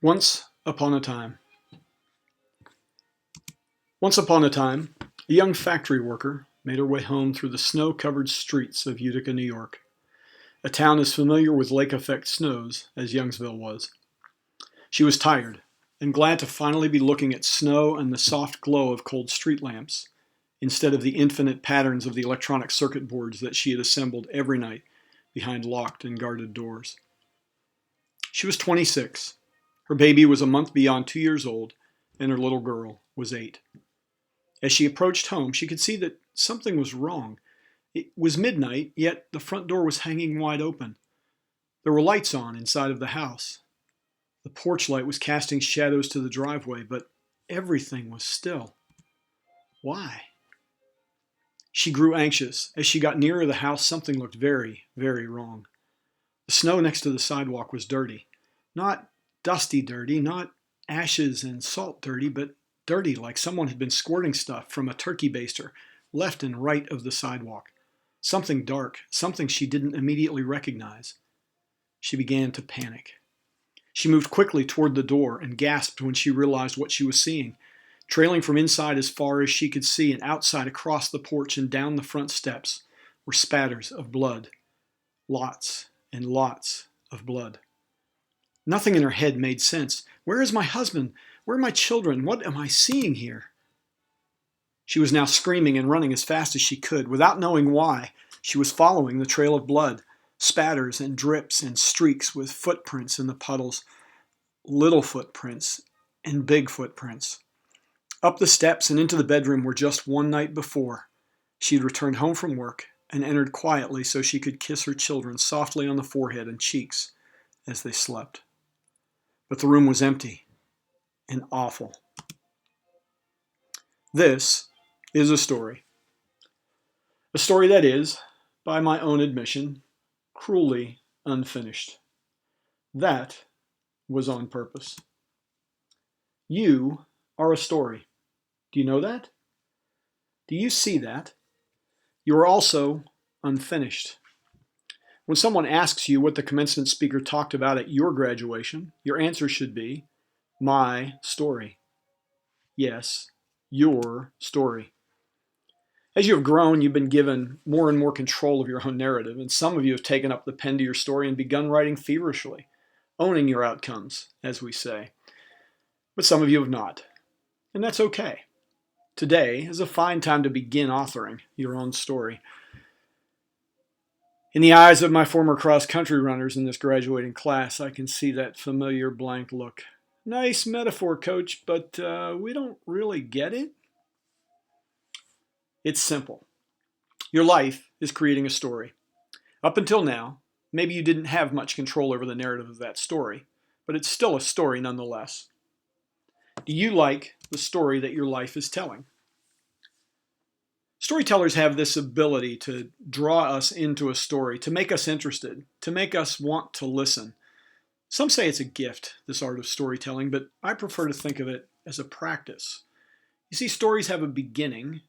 Once upon a time. Once upon a time, a young factory worker made her way home through the snow-covered streets of Utica, New York, a town as familiar with lake-effect snows as Youngsville was. She was tired and glad to finally be looking at snow and the soft glow of cold street lamps, instead of the infinite patterns of the electronic circuit boards that she had assembled every night behind locked and guarded doors. She was 26. Her baby was a month beyond 2 years old, and her little girl was 8. As she approached home, she could see that something was wrong. It was midnight, yet the front door was hanging wide open. There were lights on inside of the house. The porch light was casting shadows to the driveway, but everything was still. Why? She grew anxious. As she got nearer the house, something looked very, very wrong. The snow next to the sidewalk was dirty. Not dusty dirty, not ashes and salt dirty, but dirty like someone had been squirting stuff from a turkey baster left and right of the sidewalk. Something dark, something she didn't immediately recognize. She began to panic. She moved quickly toward the door and gasped when she realized what she was seeing. Trailing from inside as far as she could see and outside across the porch and down the front steps were spatters of blood. Lots and lots of blood. Nothing in her head made sense. Where is my husband? Where are my children? What am I seeing here? She was now screaming and running as fast as she could. Without knowing why, she was following the trail of blood, spatters and drips and streaks with footprints in the puddles, little footprints and big footprints. Up the steps and into the bedroom where just one night before, she had returned home from work and entered quietly so she could kiss her children softly on the forehead and cheeks as they slept. But the room was empty and awful. This is a story. A story that is, by my own admission, cruelly unfinished. That was on purpose. You are a story. Do you know that? Do you see that? You are also unfinished. When someone asks you what the commencement speaker talked about at your graduation, your answer should be, my story. Yes, your story. As you have grown, you've been given more and more control of your own narrative, and some of you have taken up the pen to your story and begun writing feverishly, owning your outcomes, as we say. But some of you have not, and that's okay. Today is a fine time to begin authoring your own story. In the eyes of my former cross-country runners in this graduating class, I can see that familiar blank look. Nice metaphor, coach, but we don't really get it. It's simple. Your life is creating a story. Up until now, maybe you didn't have much control over the narrative of that story, but it's still a story nonetheless. Do you like the story that your life is telling? Storytellers have this ability to draw us into a story, to make us interested, to make us want to listen. Some say it's a gift, this art of storytelling, but I prefer to think of it as a practice. You see, stories have a beginning.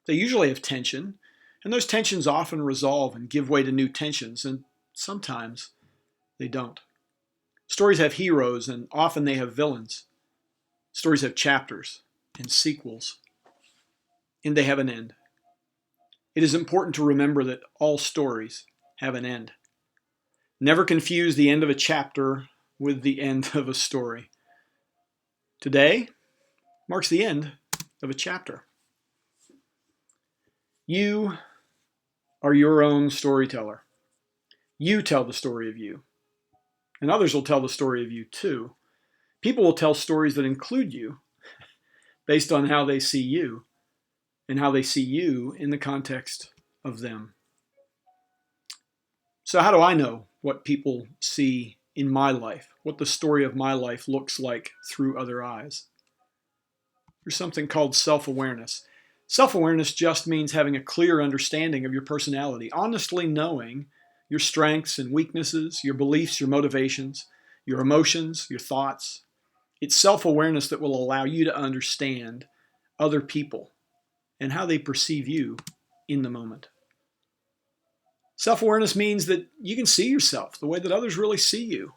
They usually have tension, and those tensions often resolve and give way to new tensions, and sometimes they don't. Stories have heroes, and often they have villains. Stories have chapters and sequels, and they have an end. It is important to remember that all stories have an end. Never confuse the end of a chapter with the end of a story. Today marks the end of a chapter. You are your own storyteller. You tell the story of you, and others will tell the story of you too. People will tell stories that include you based on how they see you and how they see you in the context of them. So how do I know what people see in my life, what the story of my life looks like through other eyes? There's something called self-awareness. Self-awareness just means having a clear understanding of your personality, honestly knowing your strengths and weaknesses, your beliefs, your motivations, your emotions, your thoughts. It's self-awareness that will allow you to understand other people and how they perceive you in the moment. Self-awareness means that you can see yourself the way that others really see you.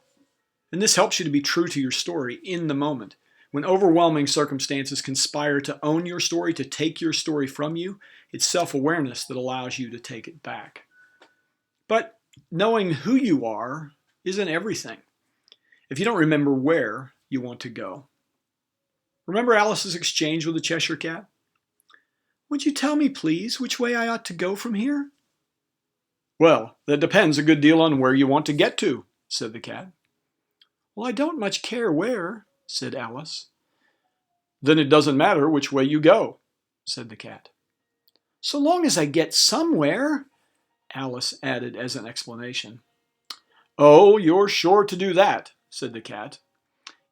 And this helps you to be true to your story in the moment. When overwhelming circumstances conspire to own your story, to take your story from you, it's self-awareness that allows you to take it back. But knowing who you are isn't everything. If you don't remember where you want to go. Remember Alice's exchange with the Cheshire Cat? Would you tell me, please, which way I ought to go from here? Well, that depends a good deal on where you want to get to, said the cat. Well, I don't much care where, said Alice. Then it doesn't matter which way you go, said the cat. So long as I get somewhere, Alice added as an explanation. Oh, you're sure to do that, said the cat,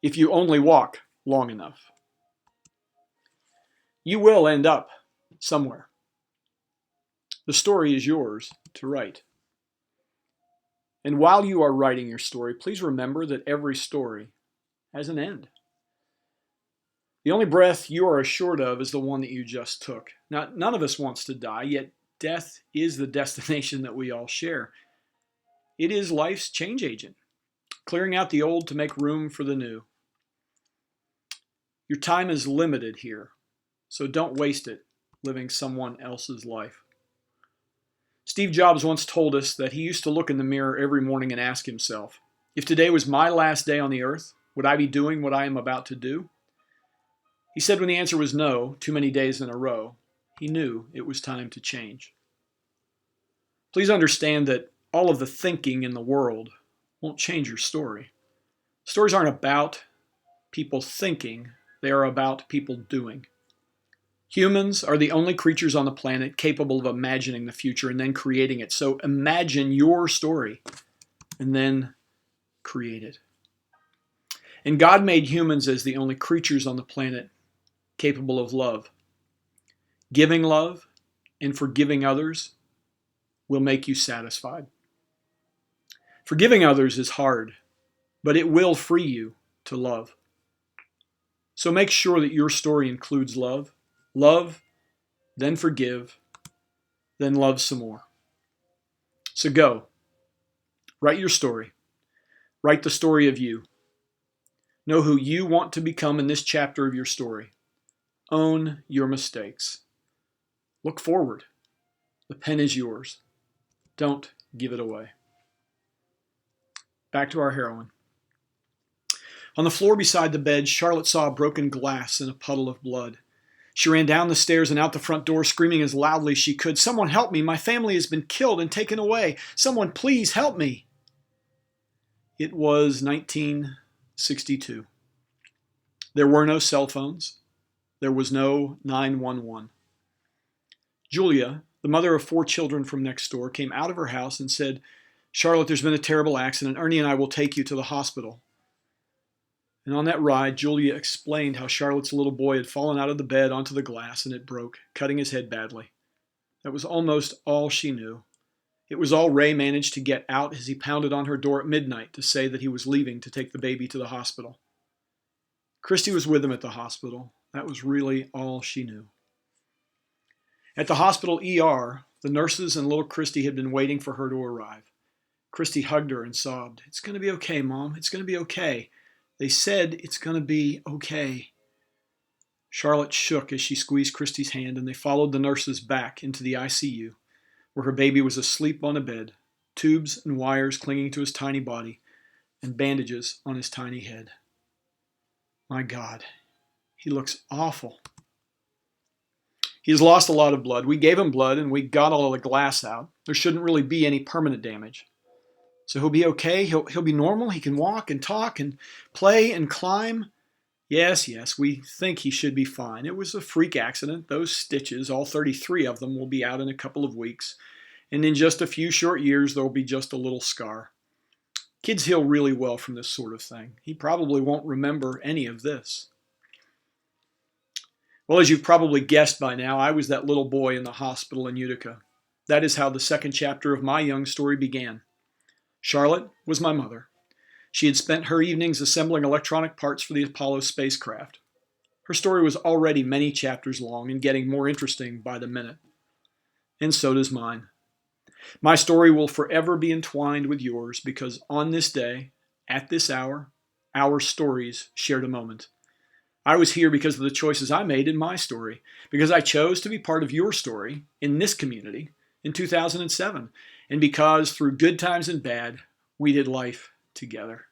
if you only walk long enough. You will end up somewhere. The story is yours to write. And while you are writing your story, please remember that every story has an end. The only breath you are assured of is the one that you just took. Now, none of us wants to die, yet death is the destination that we all share. It is life's change agent, clearing out the old to make room for the new. Your time is limited here, so don't waste it living someone else's life. Steve Jobs once told us that he used to look in the mirror every morning and ask himself, if today was my last day on the earth, would I be doing what I am about to do? He said when the answer was no, too many days in a row, he knew it was time to change. Please understand that all of the thinking in the world won't change your story. Stories aren't about people thinking, they are about people doing. Humans are the only creatures on the planet capable of imagining the future and then creating it. So imagine your story and then create it. And God made humans as the only creatures on the planet capable of love. Giving love and forgiving others will make you satisfied. Forgiving others is hard, but it will free you to love. So make sure that your story includes love. Love, then forgive, then love some more. So go. Write your story. Write the story of you. Know who you want to become in this chapter of your story. Own your mistakes. Look forward. The pen is yours. Don't give it away. Back to our heroine. On the floor beside the bed, Charlotte saw a broken glass and a puddle of blood. She ran down the stairs and out the front door, screaming as loudly as she could, "Someone help me! My family has been killed and taken away! Someone please help me!" It was 1962. There were no cell phones. There was no 911. Julia, the mother of 4 children from next door, came out of her house and said, "Charlotte, there's been a terrible accident. Ernie and I will take you to the hospital." And on that ride, Julia explained how Charlotte's little boy had fallen out of the bed onto the glass and it broke, cutting his head badly. That was almost all she knew. It was all Ray managed to get out as he pounded on her door at midnight to say that he was leaving to take the baby to the hospital. Christy was with him at the hospital. That was really all she knew. At the hospital ER, the nurses and little Christy had been waiting for her to arrive. Christy hugged her and sobbed, "It's going to be okay, Mom. It's going to be okay. They said it's going to be okay." Charlotte shook as she squeezed Christy's hand, and they followed the nurses back into the ICU, where her baby was asleep on a bed, tubes and wires clinging to his tiny body, and bandages on his tiny head. My God, he looks awful. He's lost a lot of blood. We gave him blood, and we got all of the glass out. There shouldn't really be any permanent damage. So he'll be okay. He'll be normal. He can walk and talk and play and climb. Yes, we think he should be fine. It was a freak accident. Those stitches, all 33 of them, will be out in a couple of weeks. And in just a few short years, there will be just a little scar. Kids heal really well from this sort of thing. He probably won't remember any of this. Well, as you've probably guessed by now, I was that little boy in the hospital in Utica. That is how the second chapter of my young story began. Charlotte was my mother. She had spent her evenings assembling electronic parts for the Apollo spacecraft. Her story was already many chapters long and getting more interesting by the minute. And so does mine. My story will forever be entwined with yours because on this day, At this hour, our stories shared a moment. I was here because of the choices I made in my story, because I chose to be part of your story in this community in 2007, and because through good times and bad, we did life together.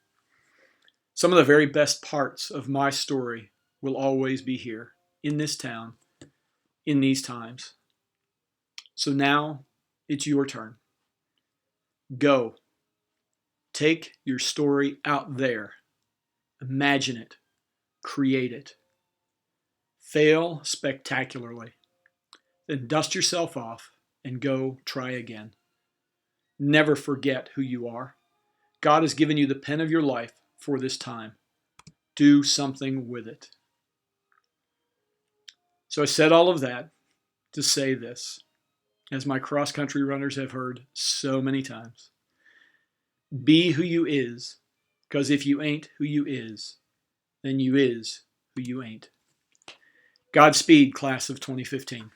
Some of the very best parts of my story will always be here, in this town, in these times. So now it's your turn. Go. Take your story out there. Imagine it. Create it. Fail spectacularly. Then dust yourself off and go try again. Never forget who you are. God has given you the pen of your life for this time. Do something with it. So I said all of that to say this, as my cross-country runners have heard so many times. Be who you is, because if you ain't who you is, then you is who you ain't. Godspeed, class of 2015.